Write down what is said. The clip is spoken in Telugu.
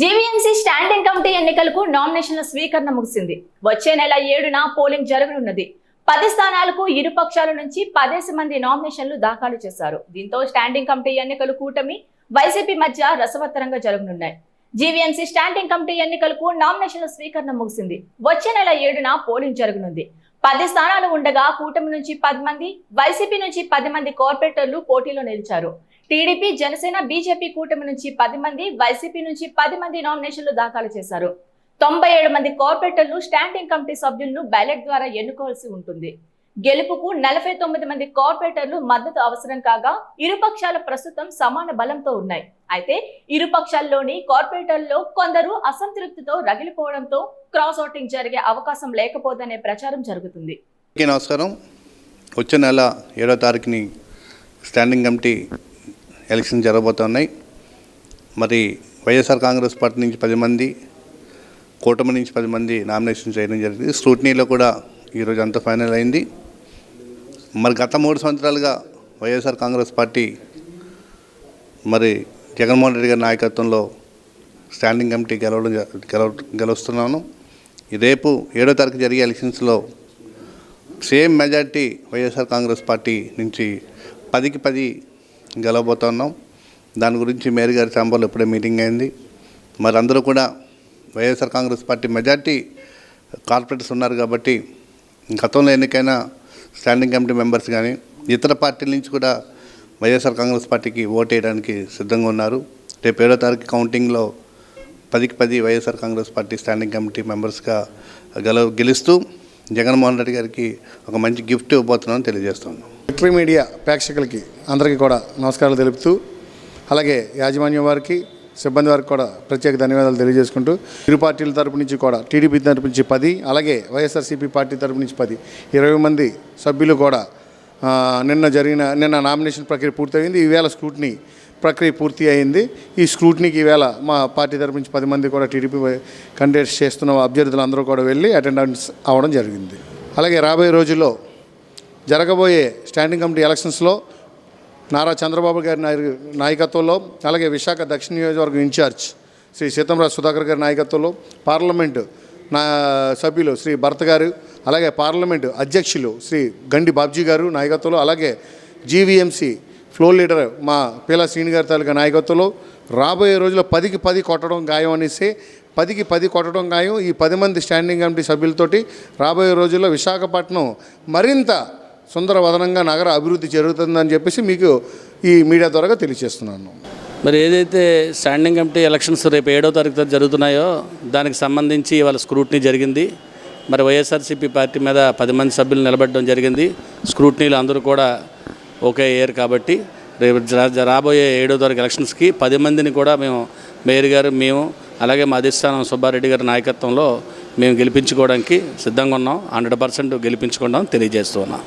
జీవీఎంసీ స్టాండింగ్ కమిటీ ఎన్నికలకు నామినేషన్ల స్వీకరణ ముగిసింది. వచ్చే నెల 7న పోలింగ్ జరగనున్నది. 10 స్థానాలకు ఇరు పక్షాల నుంచి 10 మంది నామినేషన్లు దాఖలు చేశారు. దీంతో స్టాండింగ్ కమిటీ ఎన్నికలు కూటమి వైసీపీ మధ్య రసవత్తరంగా జరగనున్నాయి. జీవీఎంసీ స్టాండింగ్ కమిటీ ఎన్నికలకు నామినేషన్ల స్వీకరణ ముగిసింది. వచ్చే నెల 7న పోలింగ్ జరగనుంది. 10 స్థానాలు ఉండగా కూటమి నుంచి 10 మంది, వైసీపీ నుంచి 10 మంది కార్పొరేటర్లు పోటీలో నిలిచారు. టీడీపీ, జనసేన, బీజేపీ కూటమి నుంచి 10 మంది, వైసీపీ నుంచి 10 మంది నామినేషన్లు దాఖలు చేశారు. 97 మంది కార్పొరేటర్లు స్టాండింగ్ కమిటీ సభ్యులను బ్యాలెట్ ద్వారా ఎన్నుకోవాల్సి ఉంటుంది. గెలుపుకు 49 మంది కార్పొరేటర్లు మద్దతు అవసరం కాగా ఇరుపక్షాల ప్రస్తుతం సమాన బలంతో ఉన్నాయి. అయితే ఇరుపక్షాల్లోని కార్పొరేటర్లలో కొందరు అసంతృప్తితో రగిలిపోవడంతో క్రాస్ ఓటింగ్ జరిగే అవకాశం లేకపోదనే ప్రచారం జరుగుతుంది. నమస్కారం. వచ్చే నెల 7వ తారీఖుని స్టాండింగ్ కమిటీ ఎలక్షన్ జరగబోతున్నాయి. మరి వైఎస్ఆర్ కాంగ్రెస్ పార్టీ నుంచి 10 మంది, కూటమి నుంచి 10 మంది నామినేషన్ చేయడం జరిగింది. స్క్రూటినీలో కూడా ఈరోజు అంతా ఫైనల్ అయింది. మరి గత 3 సంవత్సరాలుగా వైఎస్ఆర్ కాంగ్రెస్ పార్టీ మరి జగన్మోహన్ రెడ్డి గారి నాయకత్వంలో స్టాండింగ్ కమిటీ గెలుస్తున్నాను. రేపు 7వ తారీఖు జరిగే ఎలక్షన్స్లో same majority YSR Congress party నుంచి 10కి 10 గెలవబోతున్నాం. దాని గురించి మేయర్ గారి ఛాంబర్లో ఇప్పుడే మీటింగ్ అయింది. మరి అందరూ కూడా YSR Congress party majority corporators ఉన్నారు కాబట్టి గతంలో ఎన్నికైన స్టాండింగ్ కమిటీ మెంబర్స్ కానీ ఇతర పార్టీల నుంచి కూడా వైఎస్ఆర్ కాంగ్రెస్ పార్టీకి ఓటు వేయడానికి సిద్ధంగా ఉన్నారు. రేపు 7వ తారీఖు కౌంటింగ్లో 10కి 10 YSR Congress party standing committee మెంబర్స్గా గెలుస్తూ జగన్మోహన్ రెడ్డి గారికి ఒక మంచి గిఫ్ట్ ఇవ్వబోతున్నామని తెలియజేస్తున్నాం. విక్టరీ మీడియా ప్రేక్షకులకి అందరికీ కూడా నమస్కారాలు తెలుపుతూ, అలాగే యాజమాన్యం వారికి, సిబ్బంది వారికి కూడా ప్రత్యేక ధన్యవాదాలు తెలియజేసుకుంటూ, ఇరు పార్టీల తరపు నుంచి కూడా టీడీపీ తరపు నుంచి 10, అలాగే వైఎస్ఆర్సీపీ పార్టీ తరపు నుంచి 10, 20 మంది సభ్యులు కూడా నిన్న నామినేషన్ ప్రక్రియ పూర్తయింది. ఈవేళ స్క్రూటినీ ప్రక్రియ పూర్తి అయింది. ఈ స్క్రూటినీకి ఈవేళ మా పార్టీ తరపు నుంచి 10 మంది కూడా టీడీపీ కంటెస్ట్ చేస్తున్న అభ్యర్థులు అందరూ కూడా వెళ్ళి అటెండెన్స్ అవ్వడం జరిగింది. అలాగే రాబోయే రోజుల్లో జరగబోయే స్టాండింగ్ కమిటీ ఎలక్షన్స్లో నారా చంద్రబాబు గారి నాయకత్వంలో, అలాగే విశాఖ దక్షిణ నియోజకవర్గం ఇన్ఛార్జ్ శ్రీ సీతంరాజు సుధాకర్ గారి నాయకత్వంలో, పార్లమెంటు సభ్యులు శ్రీ భరత్ గారు, అలాగే పార్లమెంటు అధ్యక్షులు శ్రీ గండి బాబ్జీ గారు నాయకత్వంలో, అలాగే జీవీఎంసీ ఫ్లోర్ లీడర్ మా పీలా శ్రీని గారి తాలూకా నాయకత్వంలో రాబోయే రోజుల్లో 10కి 10 కొట్టడం ఖాయం అనేసి 10కి 10 కొట్టడం ఖాయం. ఈ 10 మంది స్టాండింగ్ కమిటీ సభ్యులతోటి రాబోయే రోజుల్లో విశాఖపట్నం మరింత సుందరవదనంగా నగర అభివృద్ధి జరుగుతుందని చెప్పేసి మీకు ఈ మీడియా ద్వారా తెలియజేస్తున్నాను. మరి ఏదైతే స్టాండింగ్ కమిటీ ఎలక్షన్స్ రేపు 7వ తారీఖు జరుగుతున్నాయో దానికి సంబంధించి ఇవాళ స్క్రూటినీ జరిగింది. మరి వైఎస్ఆర్సీపీ పార్టీ మీద 10 మంది సభ్యులు నిలబడడం జరిగింది. స్క్రూటినీలు అందరూ కూడా ఒకే ఏర్ కాబట్టి రేపు రాబోయే 7వ తారీఖు ఎలక్షన్స్కి 10 మందిని కూడా మేయర్ గారు, మేము, అలాగే మా అధిష్టానం సుబ్బారెడ్డి గారి నాయకత్వంలో మేము గెలిపించుకోవడానికి సిద్ధంగా ఉన్నాం. 100% గెలిపించుకుంటాం తెలియజేస్తున్నాం.